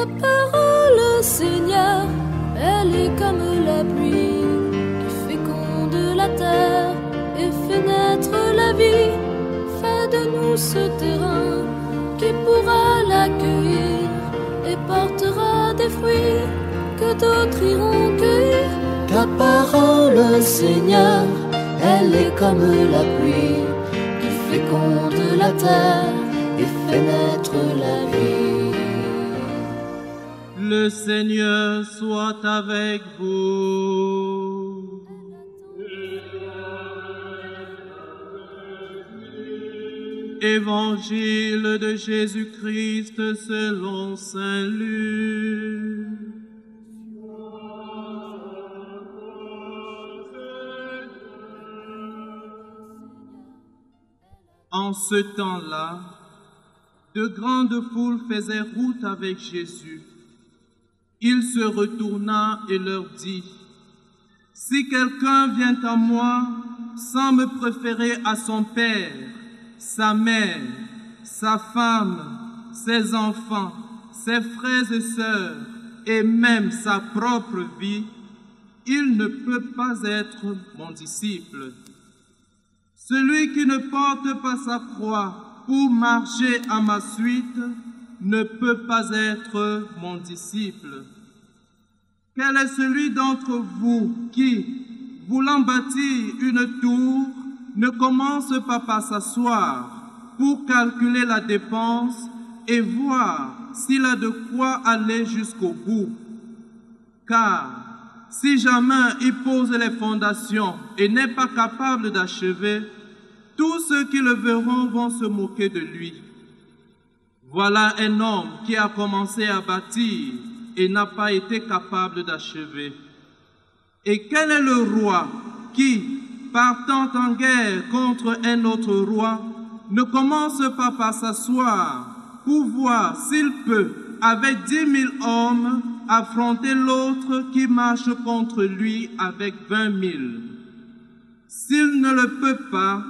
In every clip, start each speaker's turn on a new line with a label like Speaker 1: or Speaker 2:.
Speaker 1: Ta parole, Seigneur, elle est comme la pluie qui féconde la terre et fait naître la vie. Fais de nous ce terrain qui pourra l'accueillir et portera des fruits que d'autres iront cueillir. Ta parole, Seigneur, elle est comme la pluie qui féconde la terre et fait naître la vie.
Speaker 2: Le Seigneur soit avec vous. Évangile de Jésus-Christ selon saint Luc. En ce temps-là, de grandes foules faisaient route avec Jésus. Il se retourna et leur dit, « Si quelqu'un vient à moi sans me préférer à son père, sa mère, sa femme, ses enfants, ses frères et sœurs, et même sa propre vie, il ne peut pas être mon disciple. Celui qui ne porte pas sa croix pour marcher à ma suite ne peut pas être mon disciple. Quel est celui d'entre vous qui, voulant bâtir une tour, ne commence pas par s'asseoir pour calculer la dépense et voir s'il a de quoi aller jusqu'au bout? Car si jamais il pose les fondations et n'est pas capable d'achever, tous ceux qui le verront vont se moquer de lui. Voilà un homme qui a commencé à bâtir et n'a pas été capable d'achever. Et quel est le roi qui, partant en guerre contre un autre roi, ne commence pas par s'asseoir pour voir s'il peut, avec 10 000 hommes, affronter l'autre qui marche contre lui avec 20 000. S'il ne le peut pas,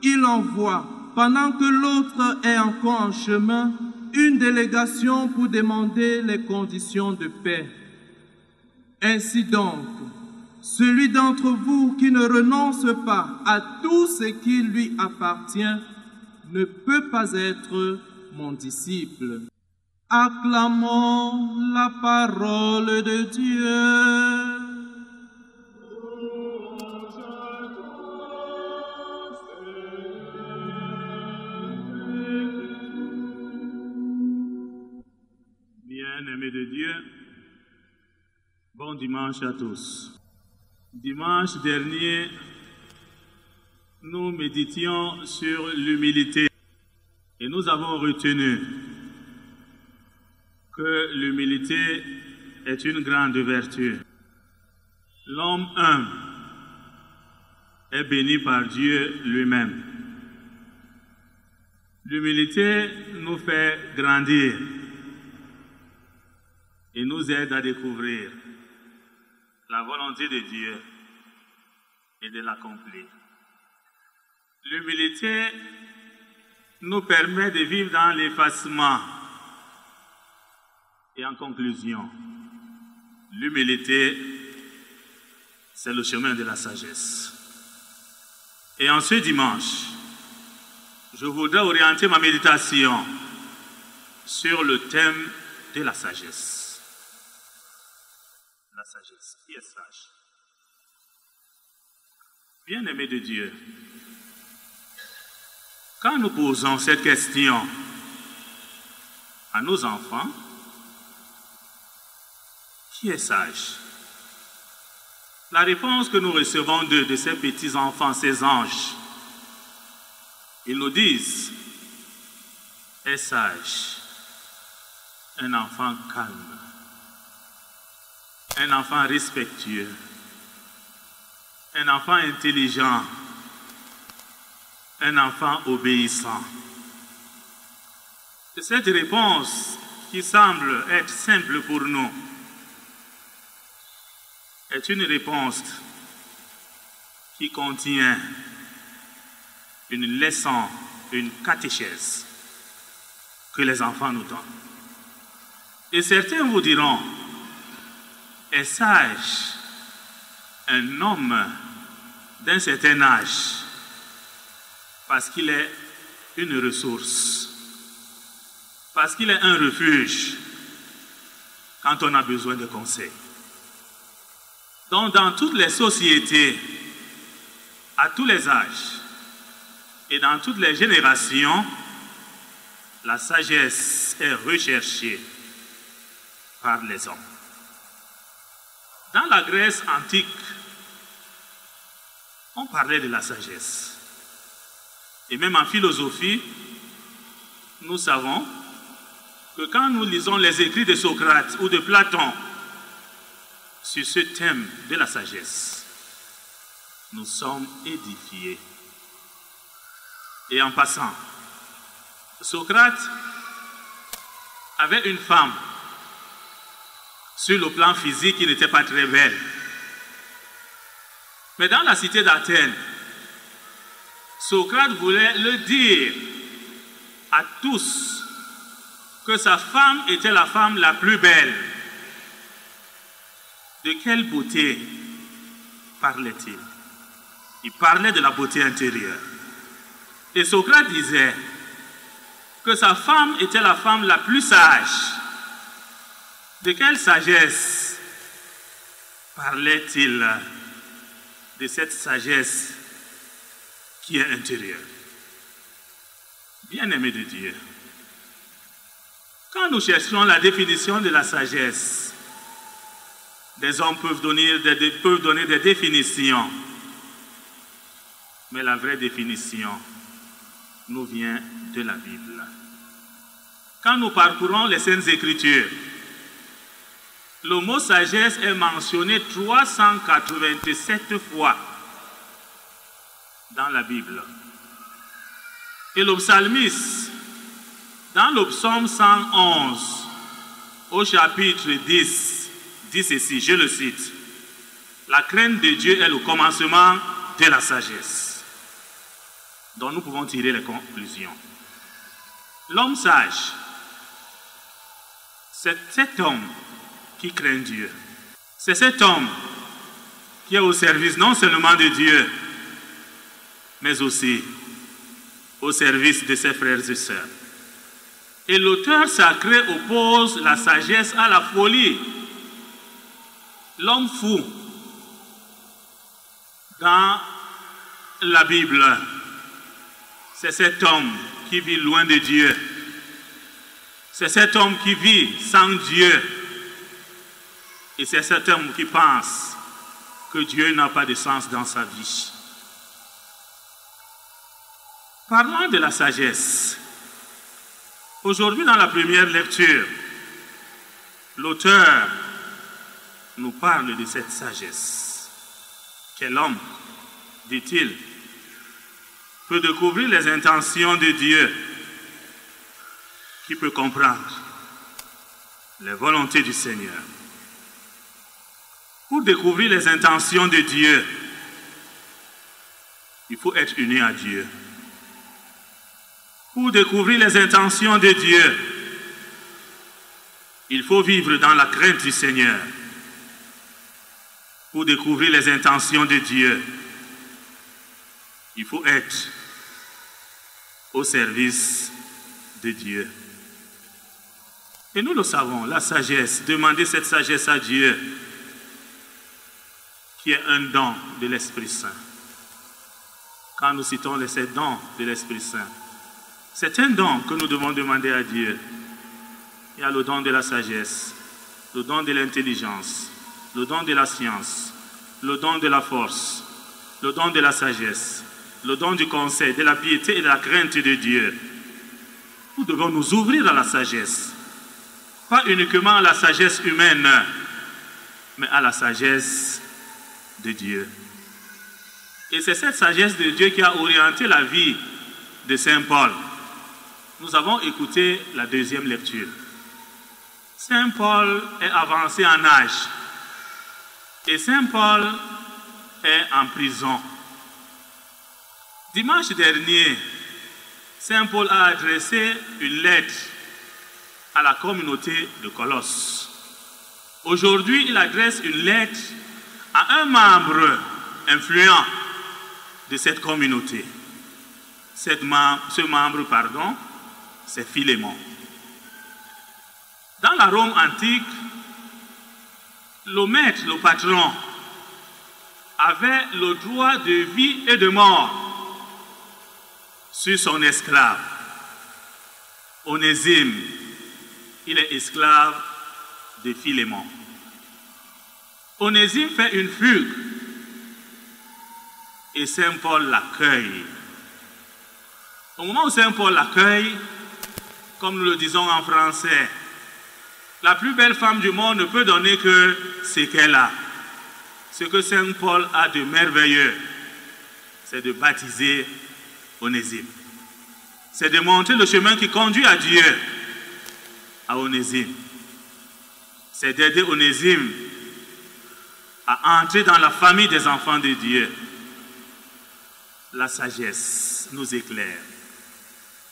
Speaker 2: il envoie, pendant que l'autre est encore en chemin, une délégation pour demander les conditions de paix. Ainsi donc, celui d'entre vous qui ne renonce pas à tout ce qui lui appartient ne peut pas être mon disciple. Acclamons la parole de Dieu.
Speaker 3: Bien-aimés de Dieu, bon dimanche à tous. Dimanche dernier, nous méditions sur l'humilité et nous avons retenu que l'humilité est une grande vertu. L'homme humble est béni par Dieu lui-même. L'humilité nous fait grandir et nous aide à découvrir la volonté de Dieu et de l'accomplir. L'humilité nous permet de vivre dans l'effacement. Et en conclusion, l'humilité, c'est le chemin de la sagesse. Et en ce dimanche, je voudrais orienter ma méditation sur le thème de la sagesse. La sagesse, qui est sage? Bien-aimés de Dieu, quand nous posons cette question à nos enfants, qui est sage? La réponse que nous recevons de ces petits-enfants, ces anges, ils nous disent, est sage, un enfant calme, un enfant respectueux, un enfant intelligent, un enfant obéissant. Et cette réponse qui semble être simple pour nous est une réponse qui contient une leçon, une catéchèse que les enfants nous donnent. Et certains vous diront, est sage un homme d'un certain âge parce qu'il est une ressource, parce qu'il est un refuge quand on a besoin de conseils. Donc dans toutes les sociétés, à tous les âges et dans toutes les générations, la sagesse est recherchée par les hommes. Dans la Grèce antique, on parlait de la sagesse. Et même en philosophie, nous savons que quand nous lisons les écrits de Socrate ou de Platon sur ce thème de la sagesse, nous sommes édifiés. Et en passant, Socrate avait une femme sur le plan physique qui n'était pas très belle. Mais dans la cité d'Athènes, Socrate voulait le dire à tous que sa femme était la femme la plus belle. De quelle beauté parlait-il? Il parlait de la beauté intérieure. Et Socrate disait que sa femme était la femme la plus sage. De quelle sagesse parlait-il? De cette sagesse qui est intérieure. Bien-aimés de Dieu, quand nous cherchons la définition de la sagesse, des hommes peuvent donner des définitions, mais la vraie définition nous vient de la Bible. Quand nous parcourons les Saintes Écritures, le mot sagesse est mentionné 387 fois dans la Bible. Et le psalmiste, dans le psaume 111, au chapitre 10, dit ceci, je le cite, « La crainte de Dieu est le commencement de la sagesse. » Donc nous pouvons tirer les conclusions. L'homme sage, c'est cet homme qui craint Dieu. C'est cet homme qui est au service non seulement de Dieu, mais aussi au service de ses frères et sœurs. Et l'auteur sacré oppose la sagesse à la folie. L'homme fou, dans la Bible, c'est cet homme qui vit loin de Dieu. C'est cet homme qui vit sans Dieu. Et c'est cet homme qui pense que Dieu n'a pas de sens dans sa vie. Parlant de la sagesse, aujourd'hui dans la première lecture, l'auteur nous parle de cette sagesse. Quel homme, dit-il, peut découvrir les intentions de Dieu, qui peut comprendre les volontés du Seigneur. Pour découvrir les intentions de Dieu, il faut être uni à Dieu. Pour découvrir les intentions de Dieu, il faut vivre dans la crainte du Seigneur. Pour découvrir les intentions de Dieu, il faut être au service de Dieu. Et nous le savons, la sagesse, demander cette sagesse à Dieu, qui est un don de l'Esprit Saint. Quand nous citons les 7 dons de l'Esprit Saint, c'est un don que nous devons demander à Dieu. Il y a le don de la sagesse, le don de l'intelligence, le don de la science, le don de la force, le don de la sagesse, le don du conseil, de la piété et de la crainte de Dieu. Nous devons nous ouvrir à la sagesse. Pas uniquement à la sagesse humaine, mais à la sagesse de Dieu. Et c'est cette sagesse de Dieu qui a orienté la vie de Saint Paul. Nous avons écouté la deuxième lecture. Saint Paul est avancé en âge. Et Saint Paul est en prison. Dimanche dernier, Saint Paul a adressé une lettre à la communauté de Colosse. Aujourd'hui, il adresse une lettre à un membre influent de cette communauté. Ce membre, c'est Philémon. Dans la Rome antique, le maître, le patron, avait le droit de vie et de mort sur son esclave. Onésime, il est esclave de Philémon. Onésime fait une fugue et Saint Paul l'accueille. Au moment où Saint Paul l'accueille, comme nous le disons en français, la plus belle femme du monde ne peut donner que ce qu'elle a. Ce que Saint Paul a de merveilleux, c'est de baptiser Onésime. C'est de montrer le chemin qui conduit à Dieu, à Onésime. C'est d'aider Onésime à entrer dans la famille des enfants de Dieu. La sagesse nous éclaire.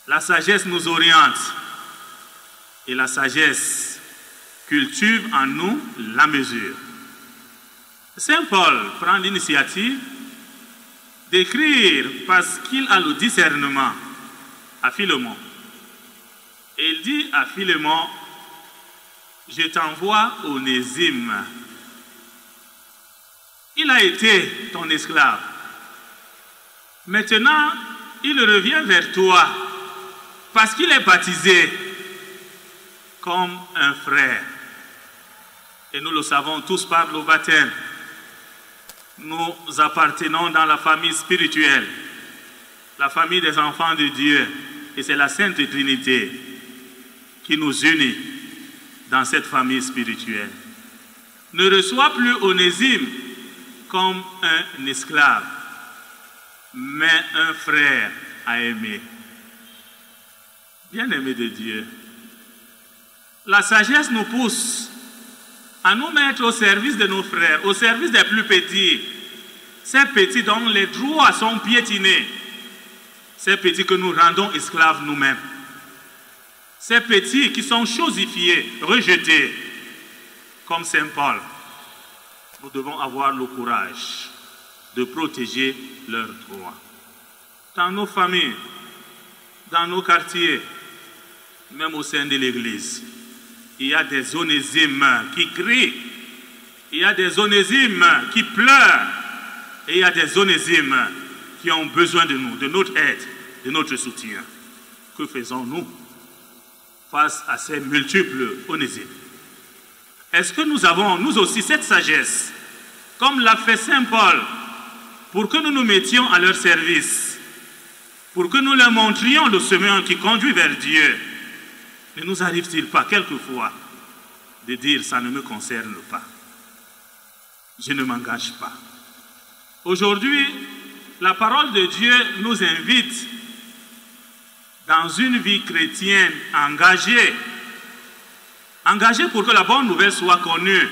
Speaker 3: La sagesse nous oriente. Et la sagesse cultive en nous la mesure. Saint Paul prend l'initiative d'écrire parce qu'il a le discernement à Philémon. Et il dit à Philémon, je t'envoie Onésime. Il a été ton esclave. Maintenant, il revient vers toi parce qu'il est baptisé comme un frère. Et nous le savons tous par le baptême. Nous appartenons dans la famille spirituelle, la famille des enfants de Dieu. Et c'est la Sainte Trinité qui nous unit dans cette famille spirituelle. Ne reçois plus Onésime comme un esclave, mais un frère à aimer. Bien-aimé de Dieu, la sagesse nous pousse à nous mettre au service de nos frères, au service des plus petits, ces petits dont les droits sont piétinés, ces petits que nous rendons esclaves nous-mêmes, ces petits qui sont chosifiés, rejetés, comme Saint Paul. Nous devons avoir le courage de protéger leurs droits. Dans nos familles, dans nos quartiers, même au sein de l'Église, il y a des Onésimes qui crient, il y a des Onésimes qui pleurent, et il y a des Onésimes qui ont besoin de nous, de notre aide, de notre soutien. Que faisons-nous face à ces multiples Onésimes? Est-ce que nous avons, nous aussi, cette sagesse, comme l'a fait Saint Paul, pour que nous nous mettions à leur service, pour que nous leur montrions le chemin qui conduit vers Dieu? Ne nous arrive-t-il pas quelquefois de dire « ça ne me concerne pas, je ne m'engage pas ». Aujourd'hui, la parole de Dieu nous invite dans une vie chrétienne engagée, engagée pour que la bonne nouvelle soit connue,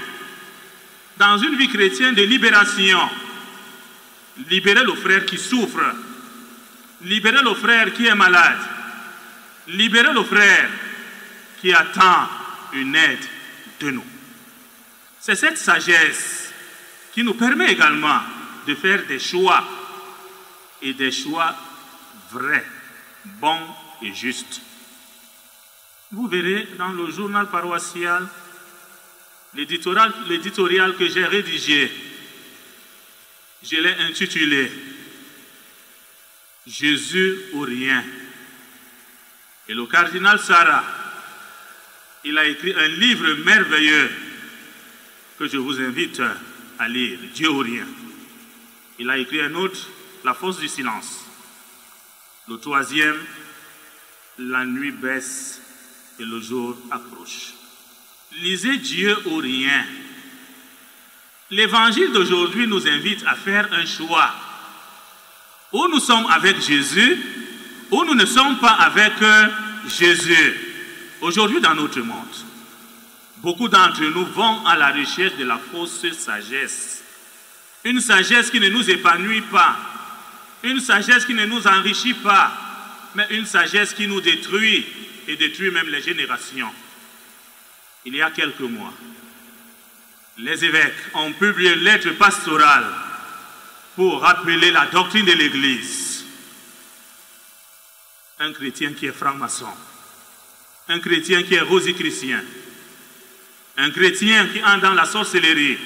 Speaker 3: dans une vie chrétienne de libération, libérer le frère qui souffre, libérer le frère qui est malade, libérer le frère qui attend une aide de nous. C'est cette sagesse qui nous permet également de faire des choix, et des choix vrais, bons et justes. Vous verrez dans le journal paroissial, l'éditorial que j'ai rédigé, je l'ai intitulé « Jésus ou rien ». Et le cardinal Sarah, il a écrit un livre merveilleux que je vous invite à lire, « Dieu ou rien ». Il a écrit un autre, « La force du silence ». Le troisième, « La nuit baisse et le jour approche ». Lisez Dieu ou rien. L'évangile d'aujourd'hui nous invite à faire un choix. Ou nous sommes avec Jésus, ou nous ne sommes pas avec Jésus. Aujourd'hui dans notre monde, beaucoup d'entre nous vont à la recherche de la fausse sagesse. Une sagesse qui ne nous épanouit pas, une sagesse qui ne nous enrichit pas, mais une sagesse qui nous détruit et détruit même les générations il y a quelques mois, les évêques ont publié une lettre pastorale pour rappeler la doctrine de l'Église. Un chrétien qui est franc-maçon, un chrétien qui est rosicrucien, un chrétien qui entre dans la sorcellerie,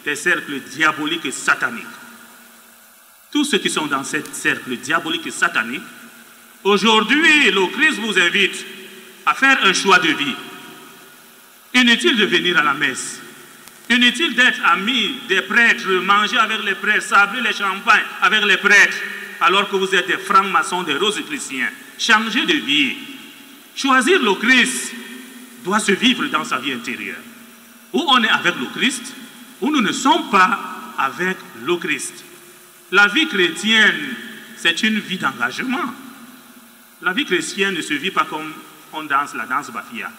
Speaker 3: des cercles diaboliques et sataniques. Tous ceux qui sont dans ces cercles diaboliques et sataniques, aujourd'hui, le Christ vous invite à faire un choix de vie. Inutile de venir à la messe. Inutile d'être ami des prêtres, manger avec les prêtres, sabrer les champagnes avec les prêtres, alors que vous êtes des francs-maçons, des rosicruciens. Changer de vie. Choisir le Christ doit se vivre dans sa vie intérieure. Ou on est avec le Christ, ou nous ne sommes pas avec le Christ. La vie chrétienne, c'est une vie d'engagement. La vie chrétienne ne se vit pas comme on danse la danse Bafia.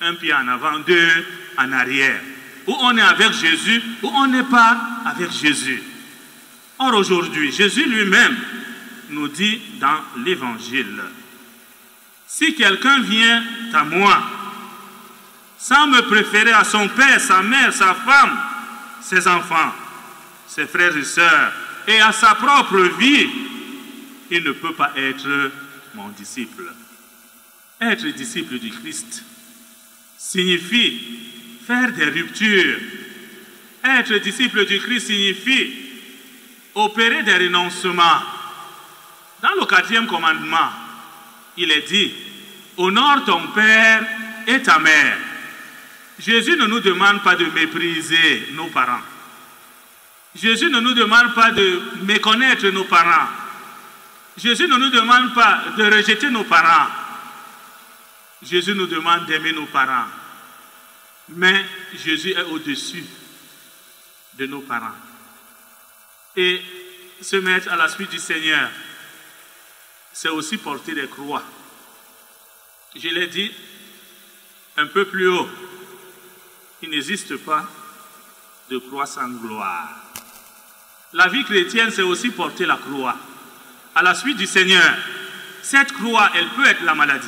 Speaker 3: Un pied en avant, deux en arrière. Ou on est avec Jésus, ou on n'est pas avec Jésus. Or aujourd'hui, Jésus lui-même nous dit dans l'Évangile, si quelqu'un vient à moi, sans me préférer à son père, sa mère, sa femme, ses enfants, ses frères et sœurs, et à sa propre vie, il ne peut pas être mon disciple. Être disciple du Christ signifie faire des ruptures. Être disciple du Christ signifie opérer des renoncements. Dans le 4e commandement, il est dit, honore ton père et ta mère. Jésus ne nous demande pas de mépriser nos parents. Jésus ne nous demande pas de méconnaître nos parents. Jésus ne nous demande pas de rejeter nos parents. Jésus nous demande d'aimer nos parents. Mais Jésus est au-dessus de nos parents. Et se mettre à la suite du Seigneur, c'est aussi porter des croix. Je l'ai dit un peu plus haut, il n'existe pas de croix sans gloire. La vie chrétienne, c'est aussi porter la croix. À la suite du Seigneur, cette croix, elle peut être la maladie.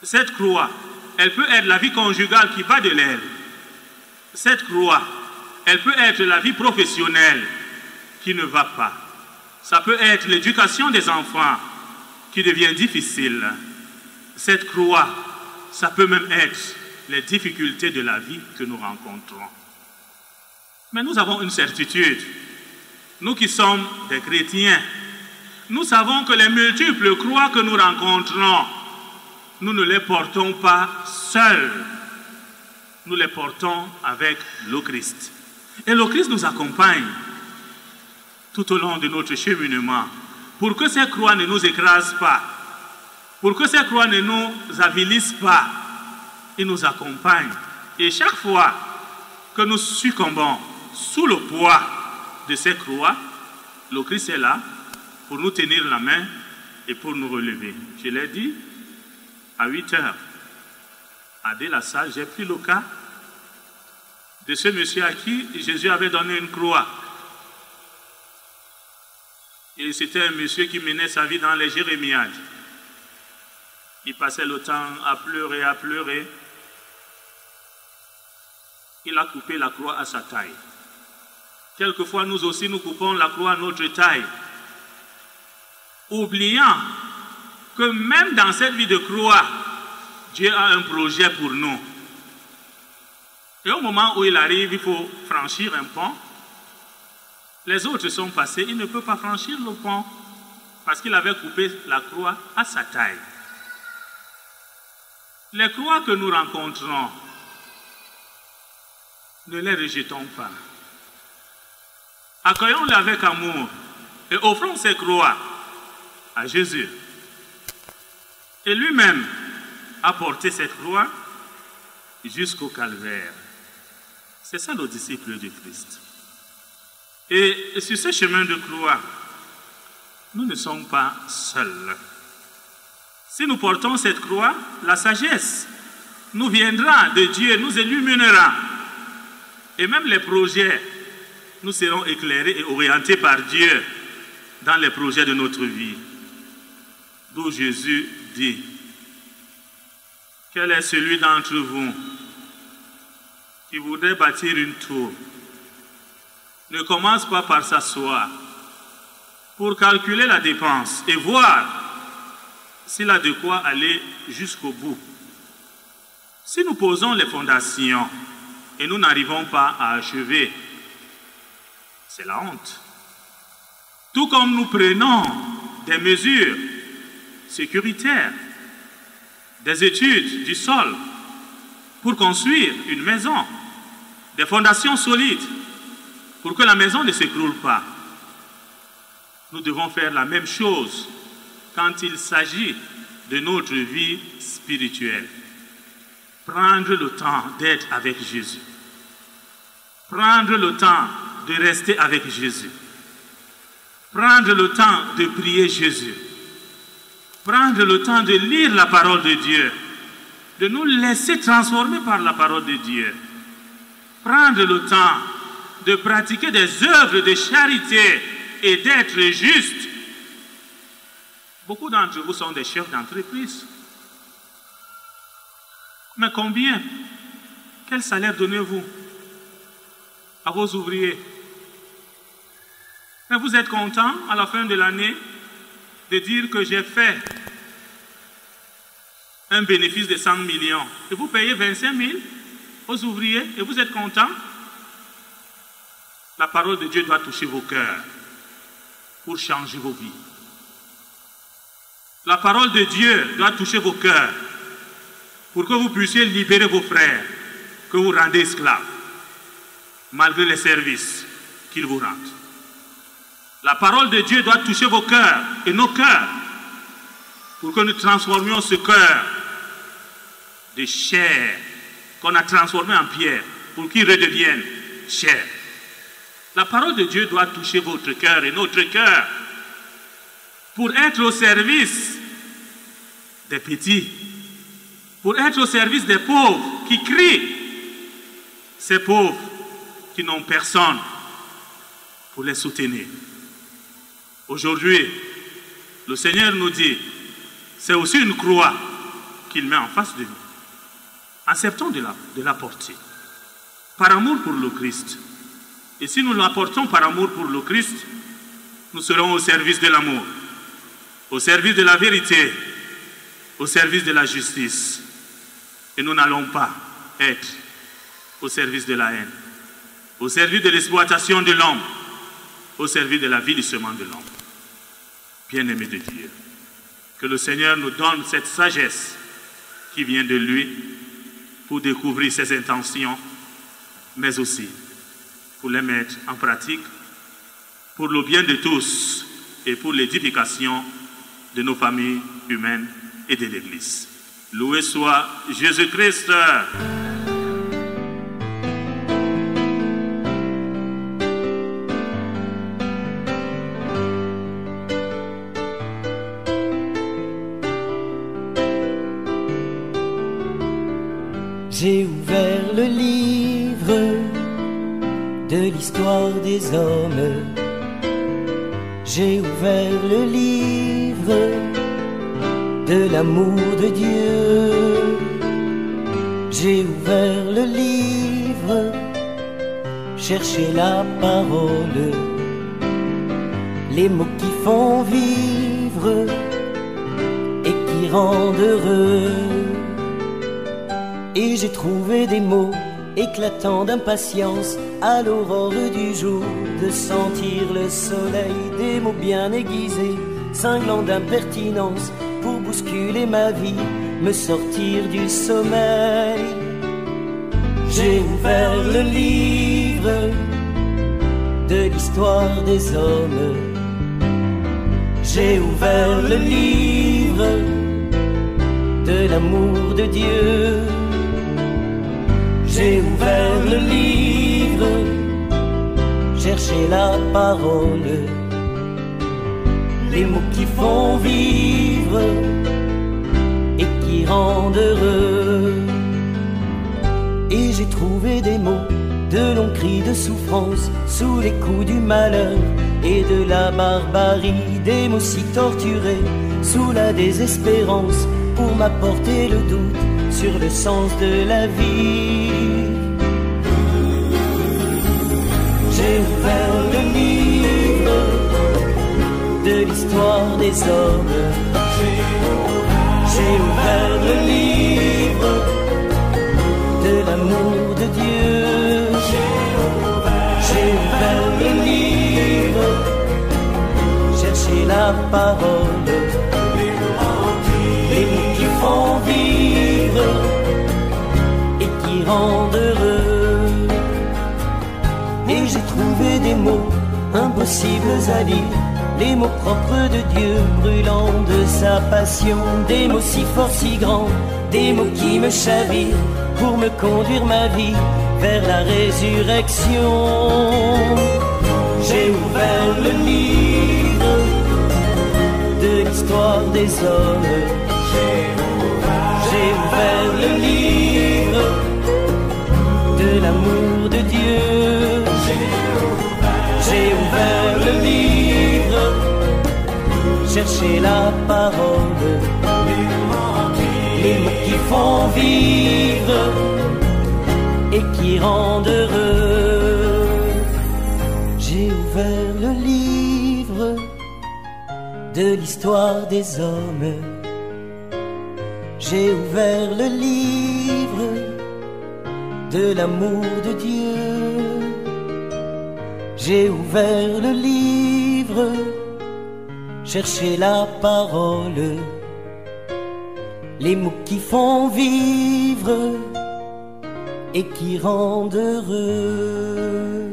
Speaker 3: Cette croix, elle peut être la vie conjugale qui bat de l'aile. Cette croix, elle peut être la vie professionnelle qui ne va pas. Ça peut être l'éducation des enfants qui devient difficile. Cette croix, ça peut même être les difficultés de la vie que nous rencontrons. Mais nous avons une certitude. Nous qui sommes des chrétiens, nous savons que les multiples croix que nous rencontrons, nous ne les portons pas seuls. Nous les portons avec le Christ. Et le Christ nous accompagne tout au long de notre cheminement pour que ces croix ne nous écrasent pas, pour que ces croix ne nous avilissent pas. Il nous accompagne. Et chaque fois que nous succombons sous le poids de ces croix, le Christ est là pour nous tenir la main et pour nous relever. Je l'ai dit, à 8 heures, à Delassage, j'ai pris le cas de ce monsieur à qui Jésus avait donné une croix. Et c'était un monsieur qui menait sa vie dans les jérémiades. Il passait le temps à pleurer, à pleurer. Il a coupé la croix à sa taille. Quelquefois, nous aussi, nous coupons la croix à notre taille, oubliant que même dans cette vie de croix, Dieu a un projet pour nous. Et au moment où il arrive, il faut franchir un pont. Les autres sont passés, il ne peut pas franchir le pont parce qu'il avait coupé la croix à sa taille. Les croix que nous rencontrons, ne les rejetons pas. Accueillons-les avec amour et offrons ces croix à Jésus. Et lui-même a porté cette croix jusqu'au calvaire. C'est ça le disciple du Christ. Et sur ce chemin de croix, nous ne sommes pas seuls. Si nous portons cette croix, la sagesse nous viendra de Dieu, nous illuminera. Et même les projets, nous serons éclairés et orientés par Dieu dans les projets de notre vie. D'où Jésus dit, Quel est celui d'entre vous qui voudrait bâtir une tour? Ne commence pas par s'asseoir pour calculer la dépense et voir s'il a de quoi aller jusqu'au bout. Si nous posons les fondations et nous n'arrivons pas à achever, c'est la honte. Tout comme nous prenons des mesures sécuritaires, des études du sol pour construire une maison, des fondations solides pour que la maison ne s'écroule pas. Nous devons faire la même chose quand il s'agit de notre vie spirituelle. Prendre le temps d'être avec Jésus. Prendre le temps de rester avec Jésus. Prendre le temps de prier Jésus. Prendre le temps de lire la parole de Dieu. De nous laisser transformer par la parole de Dieu. Prendre le temps de pratiquer des œuvres de charité et d'être juste. Beaucoup d'entre vous sont des chefs d'entreprise. Mais combien? Quel salaire donnez-vous à vos ouvriers? Et vous êtes content à la fin de l'année de dire que j'ai fait un bénéfice de 100 millions et vous payez 25 000 aux ouvriers et vous êtes content? La parole de Dieu doit toucher vos cœurs pour changer vos vies. La parole de Dieu doit toucher vos cœurs pour que vous puissiez libérer vos frères que vous rendez esclaves, malgré les services qu'ils vous rendent. La parole de Dieu doit toucher vos cœurs et nos cœurs pour que nous transformions ce cœur de chair qu'on a transformé en pierre pour qu'il redevienne chair. La parole de Dieu doit toucher votre cœur et notre cœur pour être au service des petits, pour être au service des pauvres qui crient, ces pauvres qui n'ont personne pour les soutenir. Aujourd'hui, le Seigneur nous dit, c'est aussi une croix qu'il met en face de nous. Acceptons de la porter, par amour pour le Christ. Et si nous l'apportons par amour pour le Christ, nous serons au service de l'amour, au service de la vérité, au service de la justice. Et nous n'allons pas être au service de la haine, au service de l'exploitation de l'homme, au service de l'avilissement de l'homme. Bien-aimés de Dieu, que le Seigneur nous donne cette sagesse qui vient de lui pour découvrir ses intentions, mais aussi pour les mettre en pratique, pour le bien de tous et pour l'édification de nos familles humaines et de l'Église. Loué soit Jésus-Christ.
Speaker 4: J'ai ouvert le livre de l'histoire des hommes. J'ai ouvert le livre de l'amour de Dieu. J'ai ouvert le livre, cherché la parole, les mots qui font vivre et qui rendent heureux. Et j'ai trouvé des mots éclatants d'impatience à l'aurore du jour, de sentir le soleil, des mots bien aiguisés, cinglants d'impertinence, pour bousculer ma vie, me sortir du sommeil. J'ai ouvert le livre de l'histoire des hommes. J'ai ouvert le livre de l'amour de Dieu. J'ai ouvert le livre, cherché la parole, les mots qui font vivre et qui rendent heureux. Et j'ai trouvé des mots, de longs cris de souffrance, sous les coups du malheur et de la barbarie, des mots si torturés, sous la désespérance, pour m'apporter le doute sur le sens de la vie. J'ai ouvert le livre de l'histoire des hommes. J'ai ouvert le livre de l'amour de Dieu. J'ai ouvert le livre, chercher la parole, les mots qui font vivre et qui rendent heureux. Et j'ai trouvé des mots impossibles à lire, les mots propres de Dieu, brûlants de sa passion, des mots si forts, si grands, des mots qui me chavirent pour me conduire ma vie vers la résurrection. J'ai ouvert le livre de l'histoire des hommes. J'ai ouvert le livre de l'amour de Dieu. J'ai ouvert le livre, chercher la parole, les mots qui font vivre et qui rendent heureux. J'ai ouvert le livre de l'histoire des hommes. J'ai ouvert le livre de l'amour de Dieu. J'ai ouvert le livre, chercher la parole, les mots qui font vivre et qui rendent heureux.